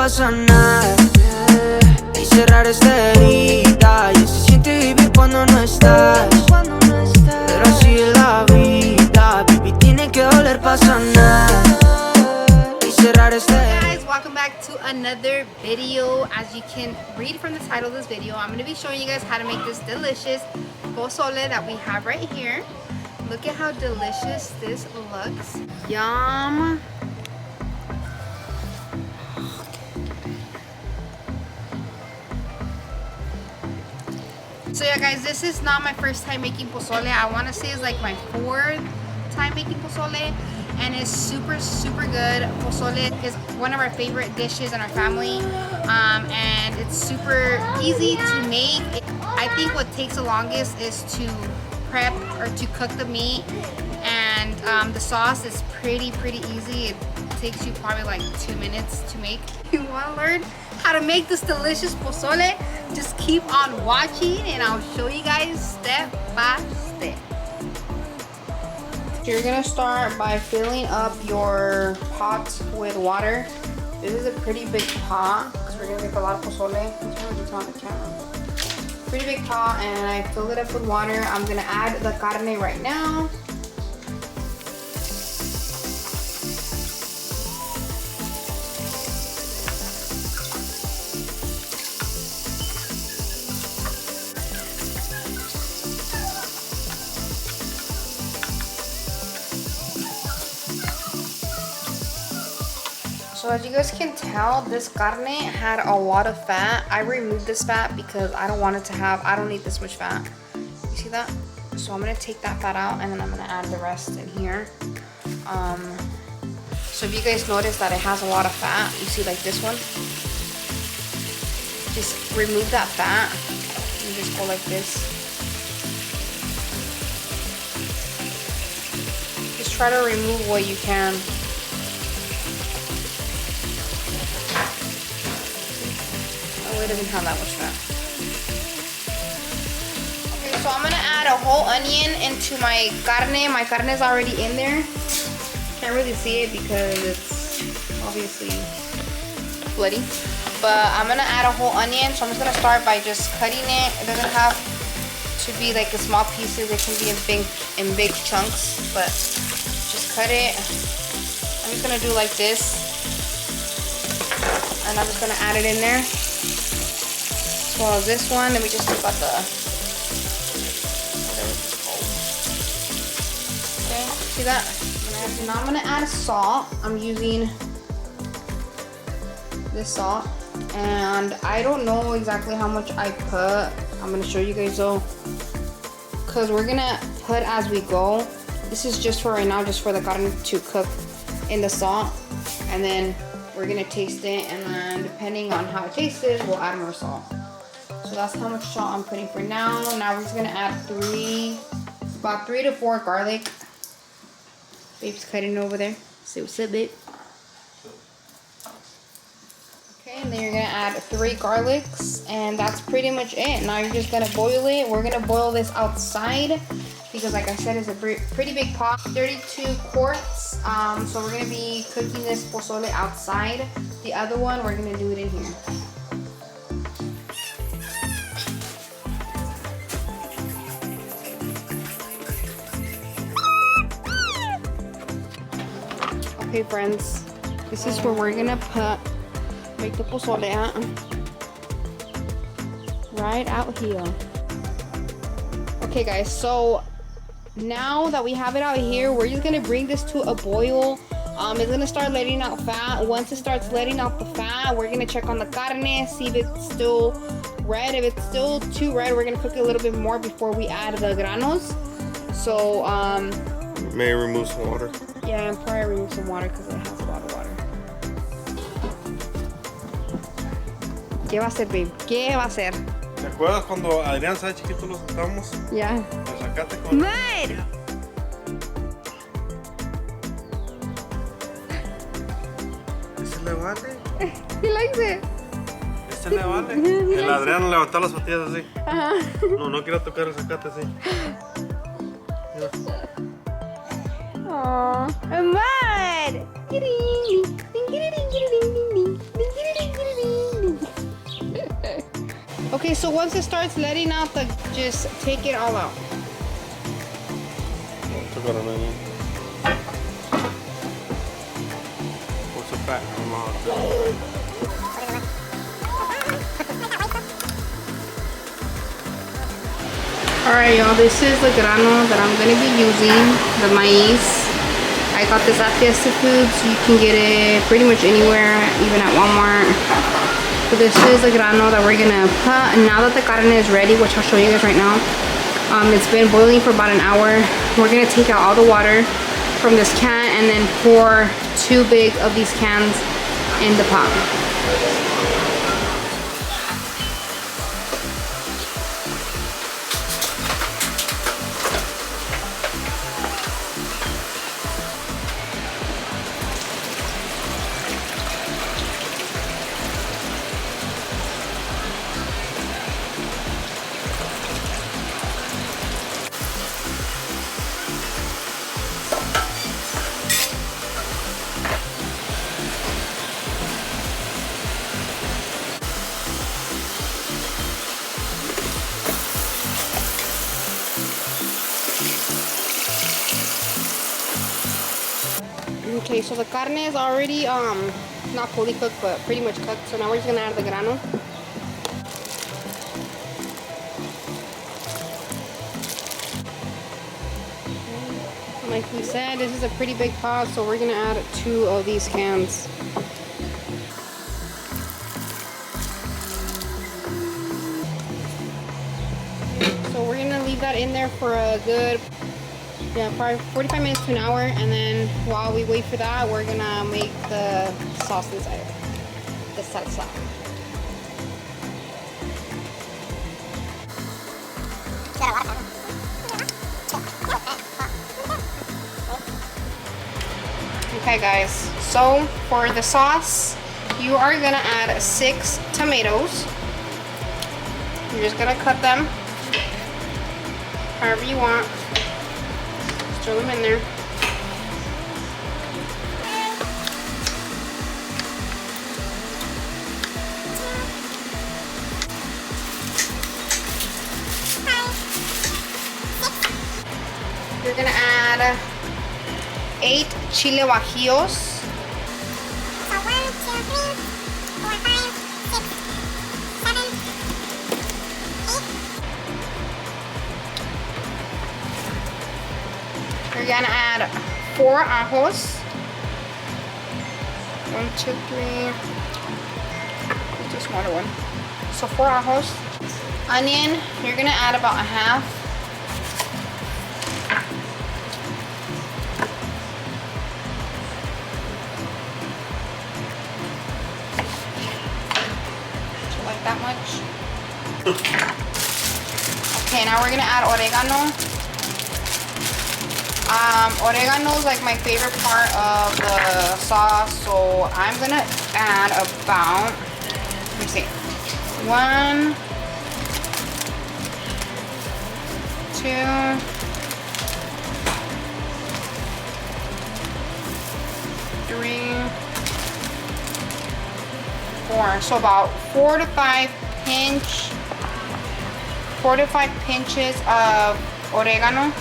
pasa nada. Y cerrar esta herida. Y se siente vivir cuando no estás. Pero así es la vida, baby, tiene que doler, pasa nada. Y cerrar esta herida. Guys, welcome back to another video. As you can read from the title of this video, I'm going to be showing you guys how to make this delicious pozole that we have right here. Look at how delicious this looks. Yum. So yeah guys, this is not my first time making pozole. I want to say it's like my fourth time making pozole, and it's super good. Pozole is one of our favorite dishes in our family, and it's super easy to make. I think what takes the longest is to prep or to cook the meat, and the sauce is pretty easy. It takes you probably like 2 minutes to make. If you want to learn how to make this delicious pozole, just keep on watching and I'll show you guys step by step. You're gonna start by filling up your pot with water. This is a pretty big pot because we're gonna make a lot of pozole. I'm trying to on the camera. Pretty big pot, and I filled it up with water. I'm gonna add the carne right now. So as you guys can tell, this carne had a lot of fat. I removed this fat because I don't want it to have, I don't need this much fat. You see that? So I'm gonna take that fat out and then I'm gonna add the rest in here. So if you guys notice that it has a lot of fat, you see like this one, just remove that fat. You just go like this. Just try to remove what you can. It doesn't have that much fat. Okay, so I'm gonna add a whole onion into my carne. My carne is already in there. Can't really see it because it's obviously bloody. But I'm gonna add a whole onion. So I'm just gonna start by just cutting it. It doesn't have to be like in small pieces. It can be in big chunks. But just cut it. I'm just gonna do like this, and I'm just gonna add it in there. As well as this one, then we just took out the okay, see that? Now I'm gonna add salt. I'm using this salt, and I don't know exactly how much I put. I'm gonna show you guys though, because we're gonna put as we go. This is just for right now, just for the carne to cook in the salt, and then we're gonna taste it, and then depending on how it tastes, we'll add more salt. So that's how much salt I'm putting for now. Now we're just gonna add about 3 to 4 garlic. Babe's cutting over there. Say what's up, babe. Okay, and then you're gonna add 3 garlics, and that's pretty much it. Now you're just gonna boil it. We're gonna boil this outside because, like I said, it's a pretty big pot, 32 quarts. So we're gonna be cooking this pozole outside. The other one, we're gonna do it in here. Okay friends, this is where we're gonna make the pozole at. Right out here. Okay guys, so now that we have it out here, we're just gonna bring this to a boil. It's gonna start letting out fat. Once it starts letting out the fat, we're gonna check on the carne, see if it's still red. If it's still too red, we're gonna cook it a little bit more before we add the granos. So may remove some water. Yeah, I'm probably remove some water because it has a lot of water. ¿Qué va a hacer, babe? ¿Qué va a hacer? ¿Te acuerdas cuando Adrián estaba chiquito lo sacamos? Ya. El zacate con... ¡Mud! ¿Ese le vale? He likes it. ¿Ese le vale? El Adrián levantó las patillas así. Ajá. No quiero tocar el zacate así. Aww, a mud! Okay, so once it starts letting out the, just take it all out. What's the fat? Alright, y'all, this is the grano that I'm going to be using, the maize. I got this at Fiesta Foods. You can get it pretty much anywhere, even at Walmart. So this is the grano that we're going to put. And now that the carne is ready, which I'll show you guys right now, it's been boiling for about an hour. We're going to take out all the water from this can and then pour 2 big of these cans in the pot. Okay, so the carne is already not fully cooked, but pretty much cooked. So now we're just gonna add the grano. Like we said, this is a pretty big pot, so we're gonna add 2 of these cans. So we're gonna leave that in there for a good, probably 45 minutes to an hour, and then while we wait for that, we're gonna make the sauce inside, the salsa. Okay guys, so for the sauce, you are gonna add 6 tomatoes. You're just gonna cut them however you want. Just throw them in there. You're gonna add 8 chile guajillos. So 1, 2, 3, 4, 5, 6, 7, 8. You're gonna add 4 ajos. 1, 2, 3. It's a smaller one. So 4 ajos. Onion, you're gonna add about a half. That much. Okay, now we're gonna add oregano. Oregano is like my favorite part of the sauce, so I'm gonna add about, let me see, 1, 2, 3, 4. So about 4 to 5 pinches of oregano.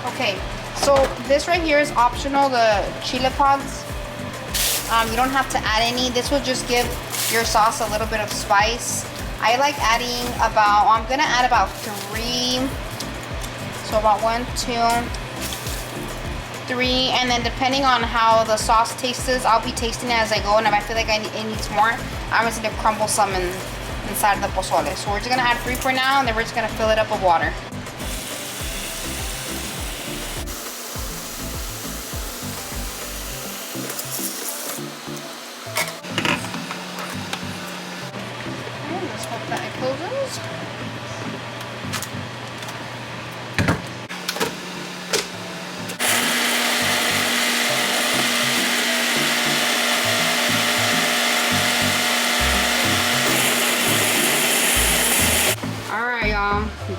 Okay, so this right here is optional, the chile pods. You don't have to add any. This will just give your sauce a little bit of spice. I like adding about, I'm gonna add about 3. So about 1, 2, 3, and then depending on how the sauce tastes, I'll be tasting it as I go, and if I feel like it needs more, I'm just gonna crumble some inside of the pozole. So we're just gonna add 3 for now, and then we're just gonna fill it up with water. Okay, let's hope that it closes.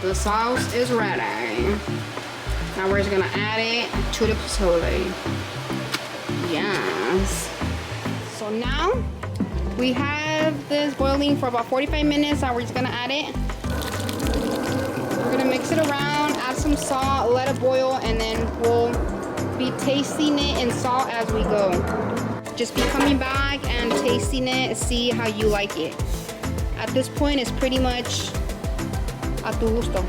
The sauce is ready. Now we're just gonna add it to the pozole. Yes. So now We have this boiling for about 45 minutes, and we're just gonna add it. We're gonna mix it around, add some salt, let it boil, and then we'll be tasting it in salt as we go. Just be coming back and tasting it, see how you like it. At this point, it's pretty much a tu gusto.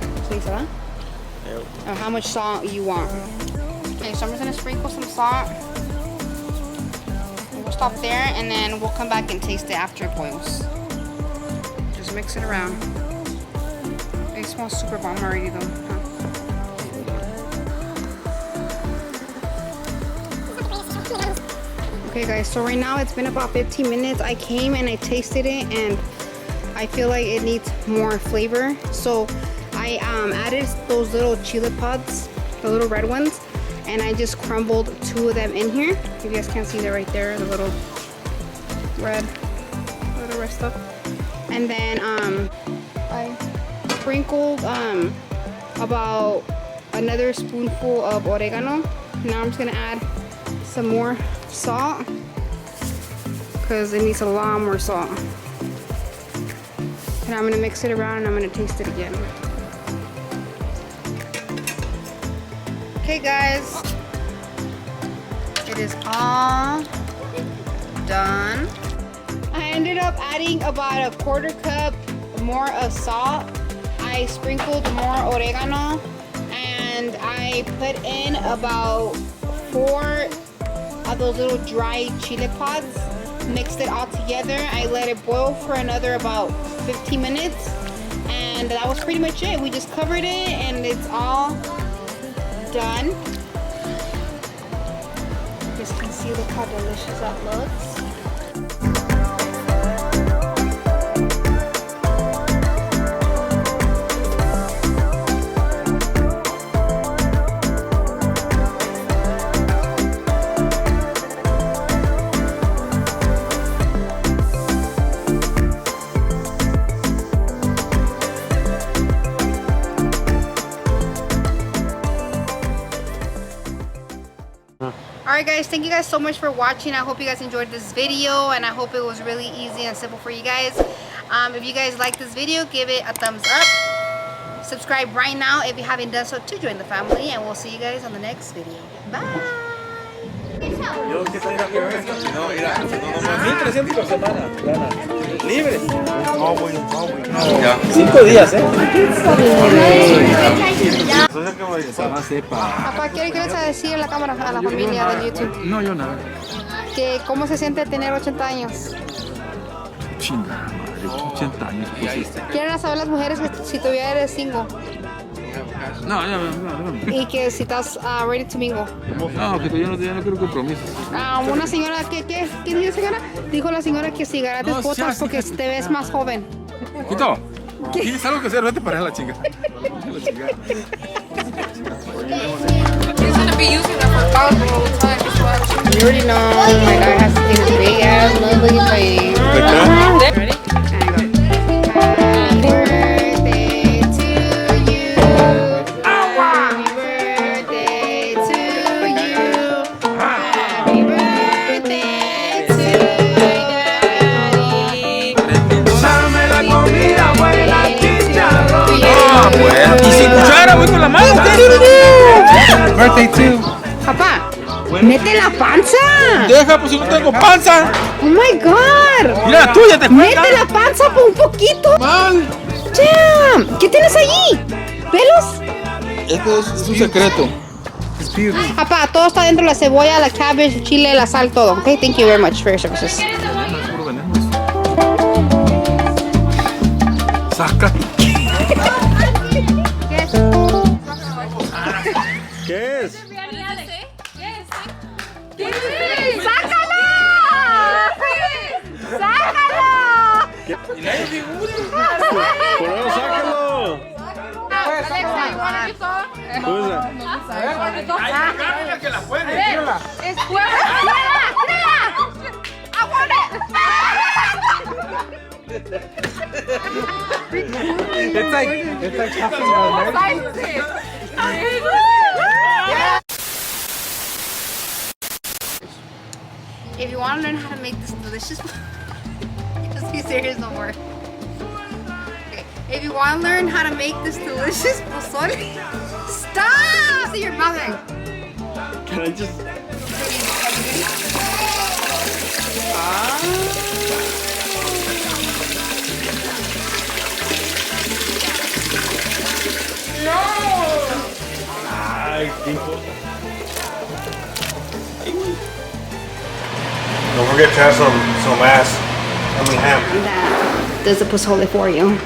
Of how much salt you want. Okay, so I'm just gonna sprinkle some salt. We'll stop there, and then we'll come back and taste it after it boils. Just mix it around. It smells super bomb already though. Huh? Okay guys, so right now it's been about 15 minutes. I came and I tasted it, and I feel like it needs more flavor. So I added those little chile pods, the little red ones, and I just crumbled 2 of them in here. You guys can't see that right there, the little red stuff. And then I sprinkled about another spoonful of oregano. Now I'm just gonna add some more salt because it needs a lot more salt. And I'm gonna mix it around and I'm gonna taste it again. Okay guys, it is all done. I ended up adding about a 1/4 cup more of salt. I sprinkled more oregano, and I put in about 4 of those little dry chile pods, mixed it all together. I let it boil for another about 15 minutes, and that was pretty much it. We just covered it and it's all done. You guys can see, look how delicious that looks. Alright guys, thank you guys so much for watching. I hope you guys enjoyed this video, and I hope it was really easy and simple for you guys. If you guys like this video, give it a thumbs up. Subscribe right now if you haven't done so to join the family, and we'll see you guys on the next video. Bye! Yo que tenga que ver esto, no, mira, no, 1,300 por semana, gana. Libre. Ya. 5 días, Papá, ¿qué le quieres decir a la cámara, a la familia de YouTube? No, yo nada. Que ¿cómo se siente tener 80 años? Chinga, madre, 80 años pusiste. Quieren saber las mujeres que si todavía eres single. No. Y que si estás ready to mingle. No, que yo no quiero compromisos. Una señora, ¿qué dijo señora? Dijo la señora que si ganaste botas porque te ves más joven. Quito, ¿tienes algo que hacer? Vete para allá la chinga. He's gonna be using that for college all the time. You already know my guy has to take a big ass lovely face. Ready? Happy birthday to you. Happy birthday to you. Happy birthday to you. Dame la comida buena, chicharrón. ¿Y sin cuchara voy con la mano? Birthday too. Papá, mete la panza. Deja, pues si no tengo panza. Oh my god. Mira la tuya, te cuenta. Mete la panza por un poquito. Mal. Damn. ¿Qué tienes allí? ¿Pelos? Esto es un secreto. Papá, todo está dentro, la cebolla, la cabbage, el chile, la sal, todo. Okay, thank you very much for your services. Sácate. ¿Qué es? ¡Sácalo! ¡Sácalo! ¡Por eso sácalo! Que la puede. ¡Es fuera! ¡Tírala! ¡I want it! It's like chopping my leg. If you want to learn how to make this delicious be serious no more. Okay. If you want to learn how to make this delicious pozole, stop! See your mother. Can I just... Ay, tipo. Don't forget to have some ass. I mean ham. That does the pozole for you.